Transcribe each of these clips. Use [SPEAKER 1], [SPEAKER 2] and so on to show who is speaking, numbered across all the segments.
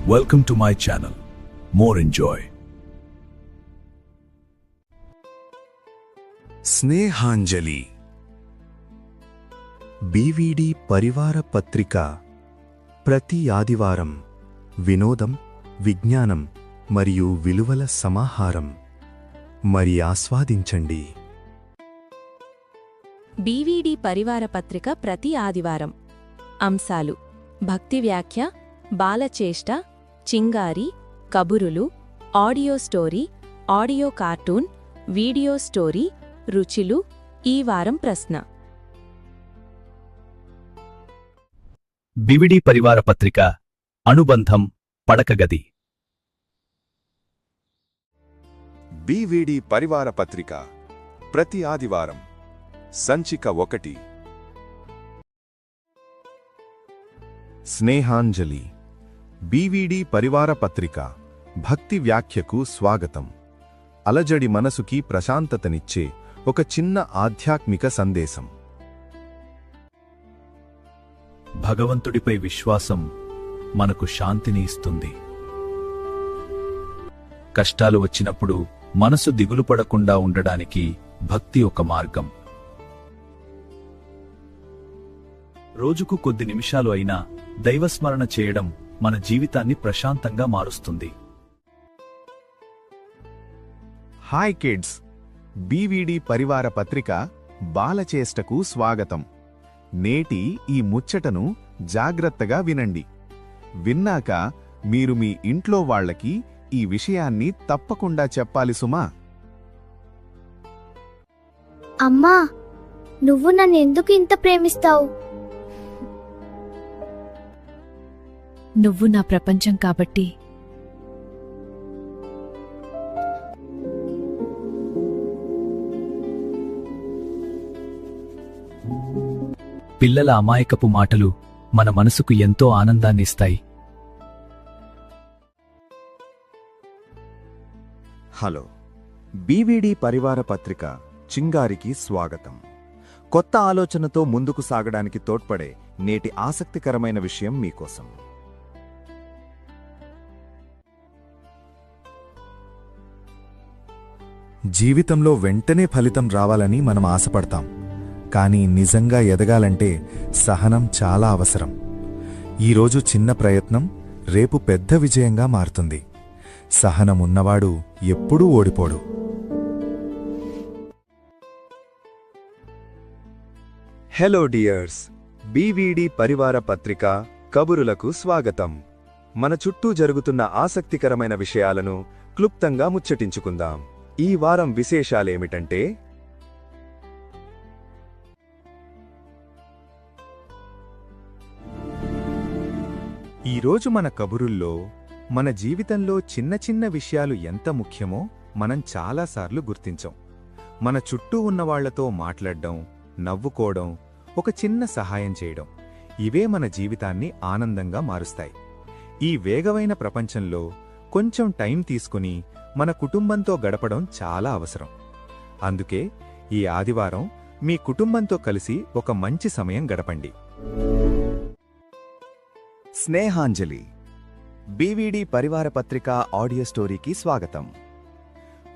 [SPEAKER 1] Welcome to my channel. More enjoy.
[SPEAKER 2] Snehanjali BVD పరివార పత్రిక ప్రతి ఆదివారం వినోదం, విజ్ఞానం మరియు విలువల సమాహారం. మరి ఆస్వాదించండి.
[SPEAKER 3] బీవీడీ పరివార పత్రిక ప్రతి ఆదివారం. అంశాలు: భక్తి వ్యాఖ్య, బాలచేష్ట, చింగారి, కబురులు, audio story, audio cartoon, video story, రుచులు. ఈ వారం ప్రశ్న:
[SPEAKER 1] బీవీడీ పరివార పత్రిక అనుబంధం పడకగది.
[SPEAKER 4] బీవీడీ పరివార పత్రిక ప్రతి ఆదివారం సంచిక 1.
[SPEAKER 2] స్నేహాంజలి బీవీడీ పరివార పత్రిక భక్తి వ్యాఖ్యకు స్వాగతం. అలజడి మనసుకి ప్రశాంతతనిచ్చే ఒక చిన్న ఆధ్యాత్మిక సందేశం.
[SPEAKER 1] భగవంతుడిపై విశ్వాసం మనకు శాంతిని ఇస్తుంది. కష్టాలు వచ్చినప్పుడు మనసు దిగులు పడకుండా ఉండడానికి భక్తి ఒక మార్గం. రోజుకు కొద్ది నిమిషాలు అయినా దైవస్మరణ చేయడం మన జీవితాన్ని ప్రశాంతంగా మారుస్తుంది.
[SPEAKER 2] హాయ్ కిడ్స్, బీవీడీ పరివార పత్రిక బాలచేష్టకు స్వాగతం. నేటి ఈ ముచ్చటను జాగ్రత్తగా వినండి. విన్నాక మీరు మీ ఇంట్లో వాళ్లకి ఈ విషయాన్ని తప్పకుండా చెప్పాలి సుమా.
[SPEAKER 5] అమ్మా, నువ్వు నన్నెందుకు ఇంత ప్రేమిస్తావు?
[SPEAKER 6] నువ్వు నా ప్రపంచం కాబట్టి.
[SPEAKER 1] పిల్లల అమాయకపు మాటలు మన మనసుకు ఎంతో ఆనందాన్నిస్తాయి.
[SPEAKER 2] హలో, బీవీడీ పరివార పత్రిక చింగారికి స్వాగతం. కొత్త ఆలోచనతో ముందుకు సాగడానికి తోడ్పడే నేటి ఆసక్తికరమైన విషయం మీకోసం. జీవితంలో వెంటనే ఫలితం రావాలని మనం ఆశపడతాం, కానీ నిజంగా ఎదగాలంటే సహనం చాలా అవసరం. ఈరోజు చిన్న ప్రయత్నం రేపు పెద్ద విజయంగా మారుతుంది. సహనం ఉన్నవాడు ఎప్పుడూ ఓడిపోడు. హలో డియర్స్, బీవీడీ పరివార పత్రిక కబురులకు స్వాగతం. మన చుట్టూ జరుగుతున్న ఆసక్తికరమైన విషయాలను క్లుప్తంగా ముచ్చటించుకుందాం. ఈ వారం విశేషాలేమిటంటే, ఈరోజు మన కబురుల్లో మన జీవితంలో చిన్న చిన్న విషయాలు ఎంత ముఖ్యమో మనం చాలాసార్లు గుర్తించం. మన చుట్టూ ఉన్నవాళ్లతో మాట్లాడడం, నవ్వుకోవడం, ఒక చిన్న సహాయం చేయడం, ఇవే మన జీవితాన్ని ఆనందంగా మారుస్తాయి. ఈ వేగమైన ప్రపంచంలో కొంచెం టైం తీసుకుని మన కుటుంబంతో గడపడం చాలా అవసరం. అందుకే ఈ ఆదివారం మీ కుటుంబంతో కలిసి ఒక మంచి సమయం గడపండి. స్నేహాంజలి బీవీడీ పరివార పత్రిక ఆడియో స్టోరీకి స్వాగతం.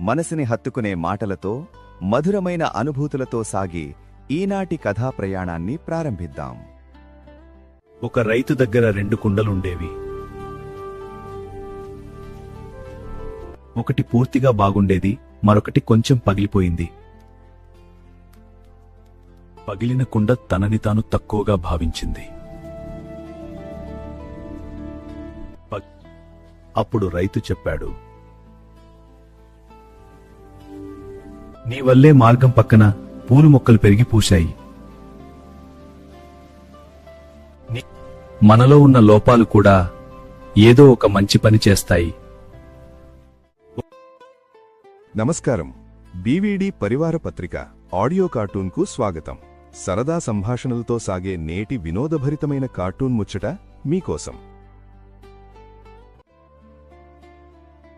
[SPEAKER 2] మనసుని హత్తుకునే మాటలతో, మధురమైన అనుభూతులతో సాగి ఈనాటి కథా ప్రయాణాన్ని ప్రారంభిద్దాం.
[SPEAKER 1] ఒక రైతు దగ్గర 2 కుండలుండేవి. ఒకటి పూర్తిగా బాగుండేది, మరొకటి కొంచెం పగిలిపోయింది. పగిలిన కుండ తనని తాను తక్కువగా భావించింది. అప్పుడు రైతు చెప్పాడు, నీ వల్లే మార్గం పక్కన పూలు మొక్కలు పెరిగి పూశాయి. మనలో ఉన్న లోపాలు కూడా ఏదో ఒక మంచి పని చేస్తాయి.
[SPEAKER 4] నమస్కారం. బీవీడీ పరివార పత్రిక ఆడియో కార్టూన్కు స్వాగతం. సరదా సంభాషణలతో సాగే నేటి వినోదభరితమైన కార్టూన్ ముచ్చట మీకోసం.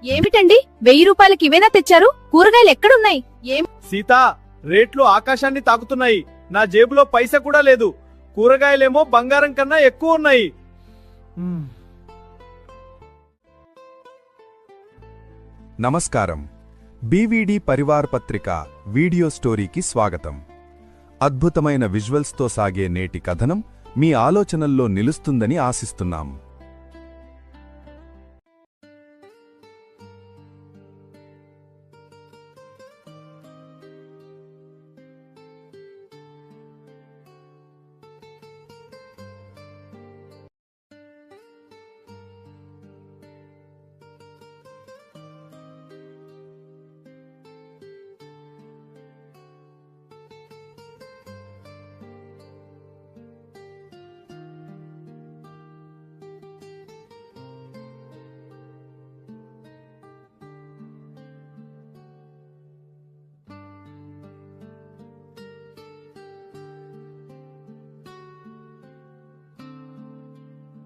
[SPEAKER 6] ఏమిటండి, 1000 రూపాయలకి ఇవేనా తెచ్చారు? కూరగాయలు ఎక్కడున్నాయి?
[SPEAKER 7] సీతా, రేట్లు ఆకాశాన్ని తాకుతున్నాయి. నా జేబులో పైసా కూడా లేదు. కూరగాయలేమో బంగారం కన్నా ఎక్కువ ఉన్నాయి.
[SPEAKER 4] నమస్కారం. బీవీడీ పరివార్ పత్రిక వీడియో స్టోరీకి స్వాగతం. అద్భుతమైన విజువల్స్తో సాగే నేటి కథనం మీ ఆలోచనల్లో నిలుస్తుందని ఆశిస్తున్నాం.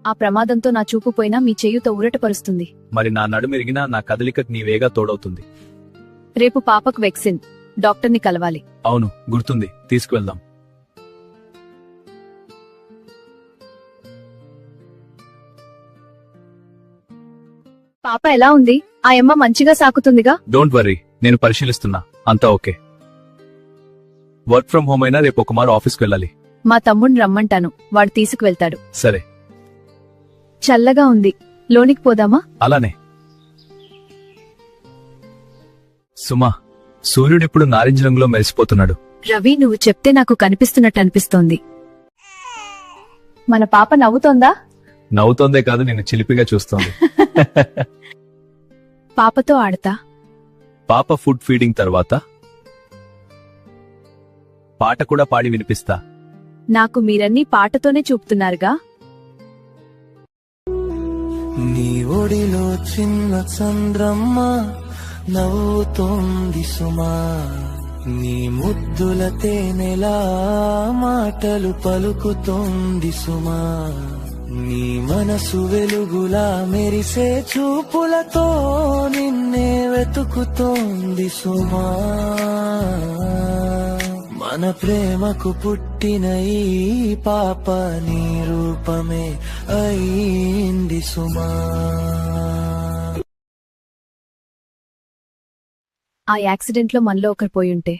[SPEAKER 6] ఆ ప్రమాదంతో నా చూపు పోయినా మీ చేయుత ఊరటపరుస్తుంది.
[SPEAKER 1] మరి నా నడుమెరిగినా నా కదలికకు నీవేగా తోడవుతుంది.
[SPEAKER 6] రేపు పాపకు వెక్సిన్, డాక్టర్ని కలవాలి.
[SPEAKER 1] అవును, గుర్తుంది, తీసుకువెళ్దాం.
[SPEAKER 6] పాప ఎలా ఉంది? ఆ అమ్మ మంచిగా సాకుతుందిగా?
[SPEAKER 1] డోంట్ వర్రీ, నేను పరిశీలిస్తున్నా, అంతా ఓకే. వర్క్ ఫ్రం హోమ్ అయినా రేపు ఒకమారు ఆఫీస్కి వెళ్ళాలి.
[SPEAKER 6] మా తమ్ముడిని రమ్మంటాను, వాడు తీసుకువెళ్తాడు.
[SPEAKER 1] సరే.
[SPEAKER 6] చల్లగా ఉంది, లోనికి పోదామా?
[SPEAKER 1] అలానే. సుమా, సూర్యుడిప్పుడు నారింజ రంగులో మెరిసిపోతున్నాడు.
[SPEAKER 6] రవి, నువ్వు చెప్తే నాకు కనిపిస్తున్నట్టు అనిపిస్తోంది. మన పాప నవ్వుతోందా?
[SPEAKER 1] నవ్వుతోందే కాదు, నేను చిలిపిగా చూస్తోంది.
[SPEAKER 6] పాపతో ఆడతా.
[SPEAKER 1] పాప ఫుడ్ ఫీడింగ్ తర్వాత పాట కూడా పాడి వినిపిస్తా.
[SPEAKER 6] నాకు మీరన్నీ పాటతోనే చూపుతున్నారుగా.
[SPEAKER 8] నీ ఒడిలో చిన్న చంద్రమ్మ నవ్వుతోంది సుమా, నీ ముద్దుల తేనెలా మాటలు పలుకుతోంది సుమా, నీ మనసు వెలుగులా మెరిసే చూపులతో నిన్నే వెతుకుతోంది సుమా, మన ప్రేమకు పుట్టిన ఈ పాప నీ రూపమే అయింది సుమా.
[SPEAKER 6] ఆ యాక్సిడెంట్ లో మనలో ఒకరు పోయుంటే?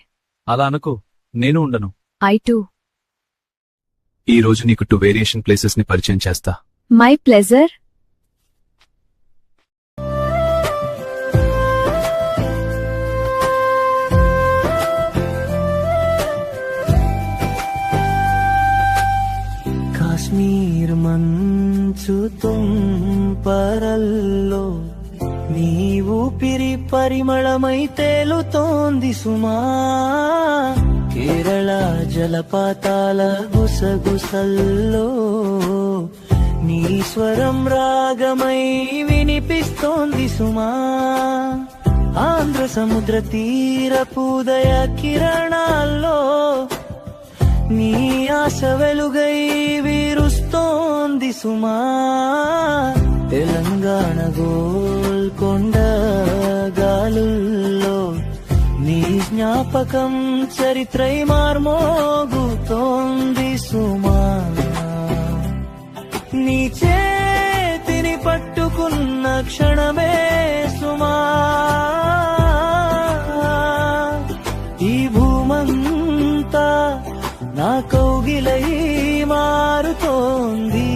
[SPEAKER 1] అలా అనుకో, నేను ఉండను.
[SPEAKER 6] I two.
[SPEAKER 1] ఈ రోజు నీకు 2 వేరియేషన్ ప్లేసెస్ ని పరిచయం చేస్తా.
[SPEAKER 6] My pleasure.
[SPEAKER 8] కాశ్మీర్ మంచు తుంపరల్లో నీ ఊపిరి పరిమళమై తేలుతోంది సుమా, కేరళ జలపాతాల గుసగుసల్లో నీ స్వరం రాగమై వినిపిస్తోంది సుమా, ఆంధ్ర సముద్ర తీరపుదయ కిరణాల్లో నీ ఆశ వెలుగై వీరుస్తోంది సుమా, తెలంగాణ గోల్కొండ గాలుల్లో నీ జ్ఞాపకం చరిత్రై మార్మోగుతోంది సుమా, నీ చేతిని పట్టుకున్న క్షణమే సుమా, ఈ భూమంతా నా కౌగిలై మారుతోంది.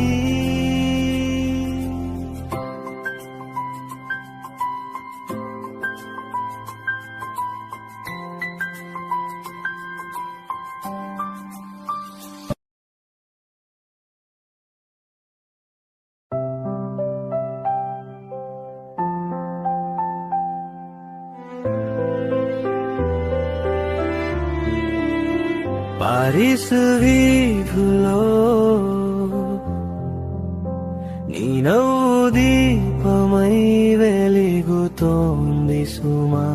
[SPEAKER 8] పారిస్ వీధులో నీ నవ్వు దీపమై వెలుగుతోంది సుమా,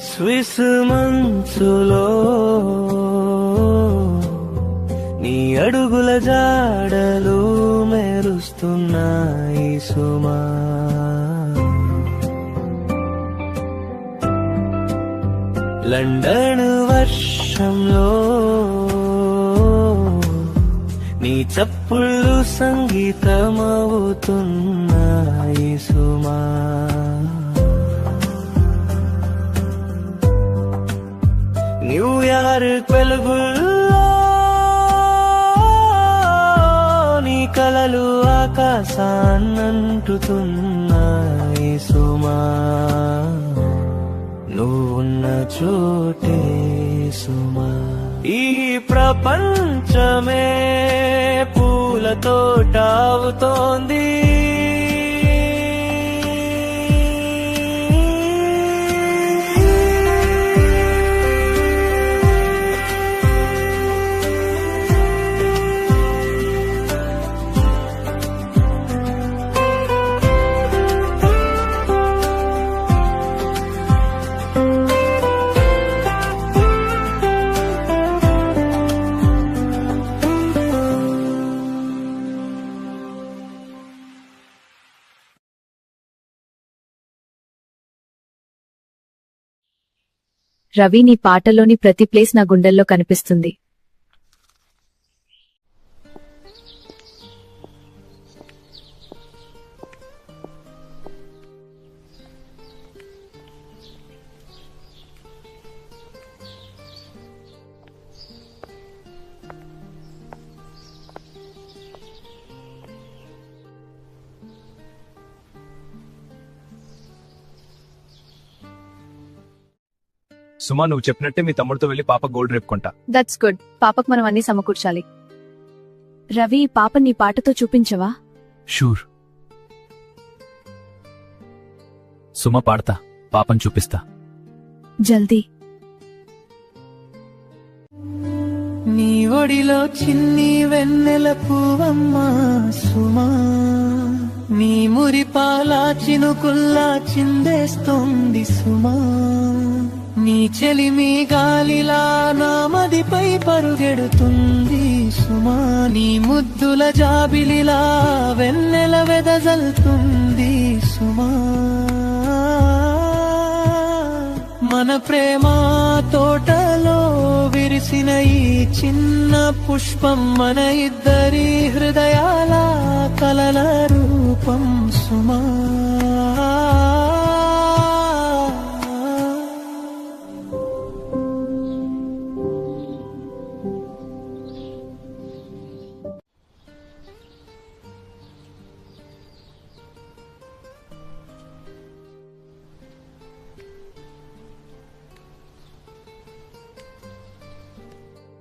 [SPEAKER 8] స్విస్ మంచులో నీ అడుగుల జాడలు మెరుస్తున్నాయి సుమా, లండన్ వర్షంలో నీ చప్పుళ్ళు సంగీతమవుతున్నాయి సుమా. న్యూయార్క్ వెలుగుల్లో నీ కలలు ఆకాశాన్నంటుతున్నాయి సుమా. నువ్వున్న చోటే సుమా. ఈ ప్రపంచమే పూల తోట అవుతోంది.
[SPEAKER 6] రవి, నీ పాటలోని ప్రతి ప్లేస్ నా గుండెల్లో కనిపిస్తుంది.
[SPEAKER 1] సుమా, నువ్వు చెప్పినట్టే మీ తమ్ముడితో వెళ్లి పాప గోల్డ్ రేపు కొంటా.
[SPEAKER 6] That's good. పాపకు మనం అన్ని సమకూర్చాలి. రవి, పాప నీ పాటతో చూపించవా?
[SPEAKER 1] షూర్. సుమ పాడతా, పాపని చూపిస్తా.
[SPEAKER 6] జల్దీ.
[SPEAKER 8] నీ ఒడిలో చిన్ని వెన్నెల పువ్వమ్మా సుమా. నీ మురిపాల చినుకుల్లా చిందేస్తోంది సుమా. నీ చెలిమి గాలిలా నా మదిపై పరుగెడుతుంది సుమా. నీ ముద్దుల జాబిలిలా వెన్నెల వెదజల్తుంది సుమా. మన ప్రేమ తోటలో విరిసిన ఈ చిన్న పుష్పం మన ఇద్దరి హృదయాల కలల రూపం సుమా.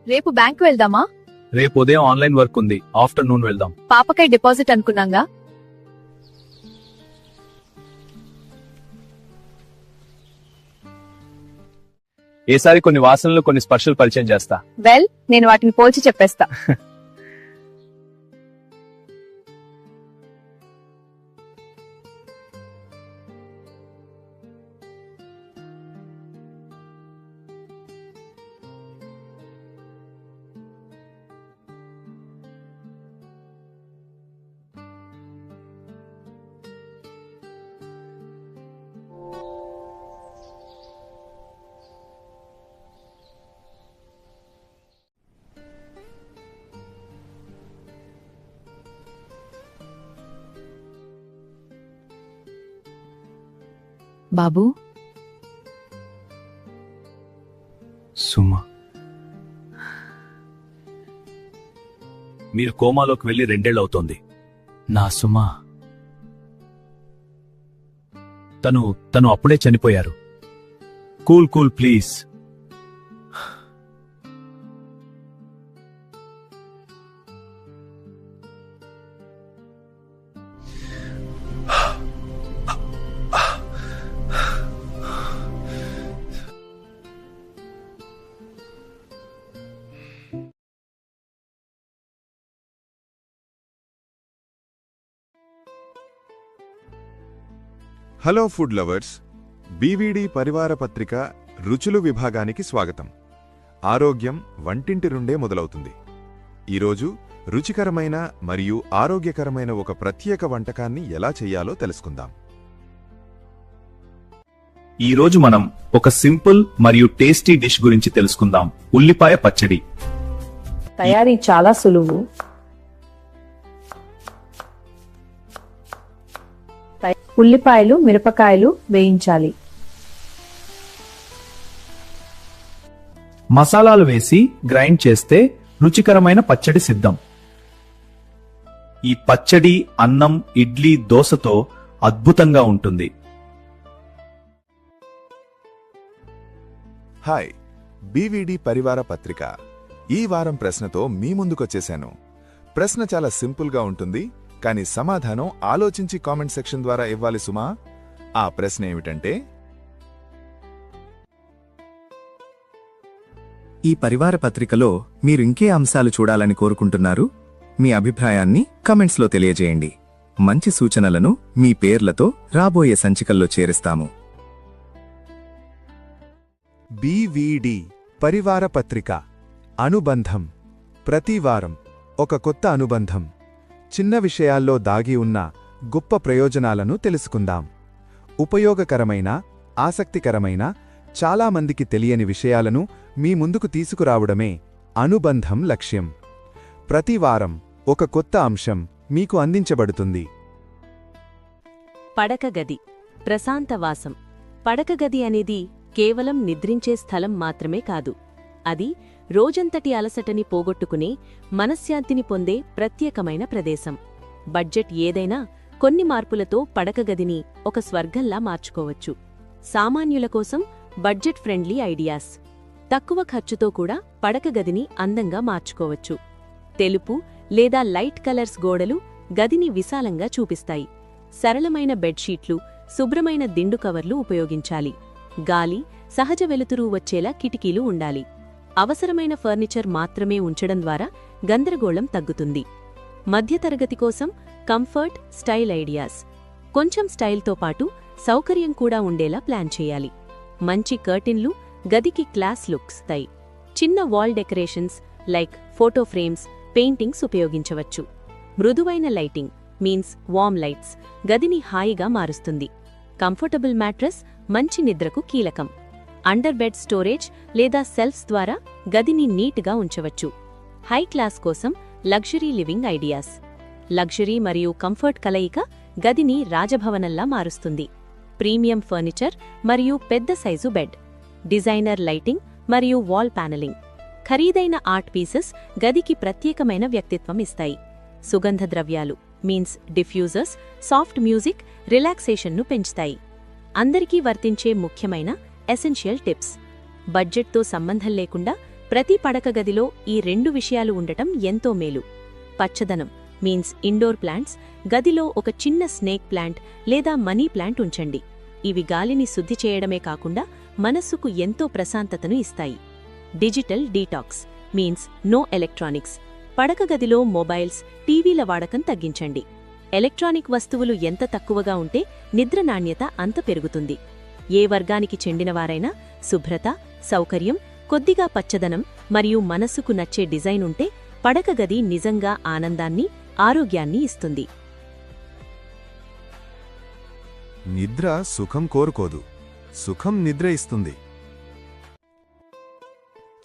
[SPEAKER 6] రేపు బ్యాంకు వెళ్దామా?
[SPEAKER 1] రేపు ఉదయం ఆన్లైన్ వర్క్ ఉంది, ఆఫ్టర్నూన్ వెళ్దాం.
[SPEAKER 6] పాపకై డిపాజిట్ అనుకున్నాగా.
[SPEAKER 1] ఏసారి కొన్ని వాసనలు, కొన్ని స్పర్శలు పరిచయం చేస్తా.
[SPEAKER 6] వెల్, నేను వాటిని పోల్చి చెప్పేస్తా. బాబూ,
[SPEAKER 1] సుమా, మీరు కోమాలోకి వెళ్లి 2 ఏళ్లు అవుతోంది. నా సుమా, తను అప్పుడే చనిపోయారు. Cool cool please.
[SPEAKER 2] Hello food lovers, BVD పరివార పత్రిక రుచులు విభాగానికి స్వాగతం. ఆరోగ్యం వంటింటి నుండే మొదలవుతుంది. ఈరోజు రుచికరమైన మరియు ఆరోగ్యకరమైన ఒక ప్రత్యేక వంటకాన్ని ఎలా చెయ్యాలో తెలుసుకుందాం.
[SPEAKER 1] ఈ రోజు మనం ఒక సింపుల్ మరియు టేస్టీ డిష్ గురించి తెలుసుకుందాం. ఉల్లిపాయ పచ్చడి.
[SPEAKER 6] తయారీ చాలా సులువు. ఉల్లిపాయలు మిరపకాయలు వేయించాలి.
[SPEAKER 7] మసాలాలు వేసి గ్రైండ్ చేస్తే రుచికరమైన పచ్చడి సిద్ధం.
[SPEAKER 1] ఈ పచ్చడి అన్నం, ఇడ్లీ, దోసతో అద్భుతంగా ఉంటుంది.
[SPEAKER 4] హాయ్, బీవీడీ పరివార పత్రిక ఈ వారం ప్రశ్నతో మీ ముందుకొచ్చేశాను. ప్రశ్న చాలా సింపుల్గా ఉంటుంది, కానీ సమాధానం ఆలోచించి కామెంట్ సెక్షన్ ద్వారా ఇవ్వాలి సుమా. ఆ ప్రశ్న ఏమిటంటే,
[SPEAKER 2] ఈ పరివార పత్రికలో మీరు ఇంకే అంశాలు చూడాలని కోరుకుంటున్నారు? మీ అభిప్రాయాన్ని కమెంట్స్లో తెలియజేయండి. మంచి సూచనలను మీ పేర్లతో రాబోయే సంచికల్లో చేరుస్తాము. బీవీడీ పరివార పత్రిక అనుబంధం. ప్రతి వారం ఒక కొత్త అనుబంధం. చిన్న విషయాల్లో దాగి ఉన్న గొప్ప ప్రయోజనాలను తెలుసుకుందాం. ఉపయోగకరమైన, ఆసక్తికరమైన, చాలామందికి తెలియని విషయాలను మీ ముందుకు తీసుకురావడమే అనుబంధం లక్ష్యం. ప్రతి వారం ఒక కొత్త అంశం మీకు అందించబడుతుంది.
[SPEAKER 3] పడకగది, ప్రశాంతవాసం. పడకగది అనేది కేవలం నిద్రించే స్థలం మాత్రమే కాదు. అది రోజంతటి అలసటని పోగొట్టుకునే, మనశ్శాంతిని పొందే ప్రత్యేకమైన ప్రదేశం. బడ్జెట్ ఏదైనా కొన్ని మార్పులతో పడకగదిని ఒక స్వర్గంలా మార్చుకోవచ్చు. సామాన్యుల కోసం బడ్జెట్ ఫ్రెండ్లీ ఐడియాస్. తక్కువ ఖర్చుతో కూడా పడకగదిని అందంగా మార్చుకోవచ్చు. తెలుపు లేదా లైట్ కలర్స్ గోడలు గదిని విశాలంగా చూపిస్తాయి. సరళమైన బెడ్షీట్లు, శుభ్రమైన దిండు కవర్లు ఉపయోగించాలి. గాలి, సహజ వెలుతురు వచ్చేలా కిటికీలు ఉండాలి. అవసరమైన ఫర్నిచర్ మాత్రమే ఉంచడం ద్వారా గందరగోళం తగ్గుతుంది. మధ్యతరగతి కోసం కంఫర్ట్, స్టైల్ ఐడియాస్. కొంచెం స్టైల్తో పాటు సౌకర్యం కూడా ఉండేలా ప్లాన్ చేయాలి. మంచి కర్టిన్లు గదికి క్లాస్ లుక్స్ ఇస్తాయి. చిన్న wall decorations like photo frames, paintings ఉపయోగించవచ్చు. మృదువైన లైటింగ్ మీన్స్ వార్మ్ లైట్స్ గదిని హాయిగా మారుస్తుంది. కంఫర్టబుల్ మ్యాట్రెస్ మంచి నిద్రకు కీలకం. అండర్ బెడ్ స్టోరేజ్ లేదా సెల్ఫ్స్ ద్వారా గదిని నీట్గా ఉంచవచ్చు. హై క్లాస్ కోసం లగ్జరీ లివింగ్ ఐడియాస్. లగ్జరీ మరియు కంఫర్ట్ కలయిక గదిని రాజభవనంలా మారుస్తుంది. ప్రీమియం ఫర్నిచర్ మరియు పెద్ద సైజు బెడ్, డిజైనర్ లైటింగ్ మరియు వాల్ ప్యానలింగ్. ఖరీదైన ఆర్ట్ పీసెస్ గదికి ప్రత్యేకమైన వ్యక్తిత్వం ఇస్తాయి. సుగంధ ద్రవ్యాలు మీన్స్ డిఫ్యూజర్స్ సాఫ్ట్ మ్యూజిక్ రిలాక్సేషన్ను పెంచుతాయి. అందరికీ వర్తించే ముఖ్యమైన ఎసెన్షియల్ టిప్స్. బడ్జెట్తో సంబంధం లేకుండా ప్రతి పడక గదిలో ఈ 2 విషయాలు ఉండటం ఎంతో మేలు. పచ్చదనం మీన్స్ ఇండోర్ ప్లాంట్స్. గదిలో ఒక చిన్న స్నేక్ ప్లాంట్ లేదా మనీ ప్లాంట్ ఉంచండి. ఇవి గాలిని శుద్ధి చేయడమే కాకుండా మనస్సుకు ఎంతో ప్రశాంతతను ఇస్తాయి. Digital detox means no electronics. పడక గదిలో మొబైల్స్, టీవీల వాడకం తగ్గించండి. ఎలక్ట్రానిక్ వస్తువులు ఎంత తక్కువగా ఉంటే నిద్ర నాణ్యత అంత పెరుగుతుంది. ఏ వర్గానికి చెందినవారైనా శుభ్రత, సౌకర్యం, కొద్దిగా పచ్చదనం మరియు మనస్సుకు నచ్చే డిజైన్ ఉంటే పడక గది నిజంగా ఆనందాన్ని, ఆరోగ్యాన్ని ఇస్తుంది.
[SPEAKER 4] నిద్ర సుఖం కోరుకోదు, సుఖం నిద్ర ఇస్తుంది.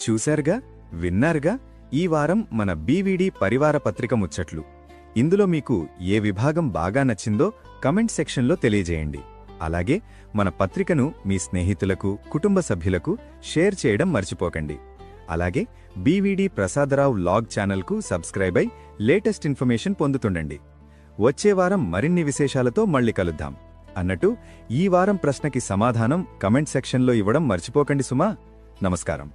[SPEAKER 2] చూశారుగా, విన్నారుగా ఈ వారం మన బీవీడీ పరివార పత్రిక ముచ్చట్లు. ఇందులో మీకు ఏ విభాగం బాగా నచ్చిందో కమెంట్ సెక్షన్లో తెలియజేయండి. అలాగే మన పత్రికను మీ స్నేహితులకు, కుటుంబ సభ్యులకు షేర్ చేయడం మర్చిపోకండి. అలాగే బీవీడీ ప్రసాదరావు లాగ్ ఛానల్కు సబ్స్క్రైబ్ అయి లేటెస్ట్ ఇన్ఫర్మేషన్ పొందుతుండండి. వచ్చే వారం మరిన్ని విశేషాలతో మళ్ళీ కలుద్దాం. అన్నట్టు ఈ వారం ప్రశ్నకి సమాధానం కమెంట్ సెక్షన్లో ఇవ్వడం మర్చిపోకండి సుమా. నమస్కారం.